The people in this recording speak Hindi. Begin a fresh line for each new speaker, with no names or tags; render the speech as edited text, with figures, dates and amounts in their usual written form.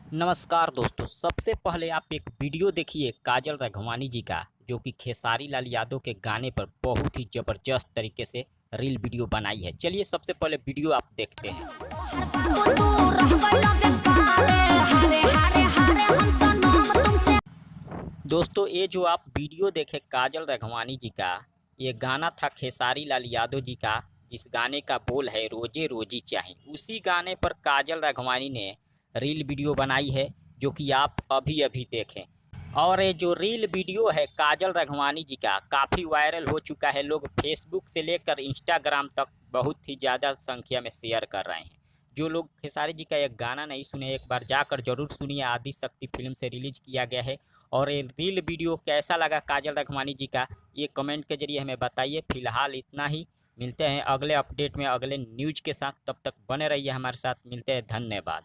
नमस्कार दोस्तों, सबसे पहले आप एक वीडियो देखिए काजल राघवानी जी का, जो कि खेसारी लाल यादव के गाने पर बहुत ही ज़बरदस्त तरीके से रील वीडियो बनाई है। चलिए सबसे पहले वीडियो आप देखते हैं। दोस्तों ये जो आप वीडियो देखे काजल राघवानी जी का, ये गाना था खेसारी लाल यादव जी का, जिस गाने का बोल है रोजे रोजी चाहे। उसी गाने पर काजल राघवानी ने रील वीडियो बनाई है, जो कि आप अभी अभी देखें। और ये जो रील वीडियो है काजल राघवानी जी का, काफ़ी वायरल हो चुका है। लोग फेसबुक से लेकर इंस्टाग्राम तक बहुत ही ज़्यादा संख्या में शेयर कर रहे हैं। जो लोग खेसारी जी का एक गाना नहीं सुने, एक बार जाकर जरूर सुनिए। आदि शक्ति फिल्म से रिलीज किया गया है। और ये रील वीडियो कैसा लगा काजल राघवानी जी का, ये कमेंट के जरिए हमें बताइए। फिलहाल इतना ही, मिलते हैं अगले अपडेट में अगले न्यूज के साथ। तब तक बने रहिए हमारे साथ। मिलते हैं, धन्यवाद।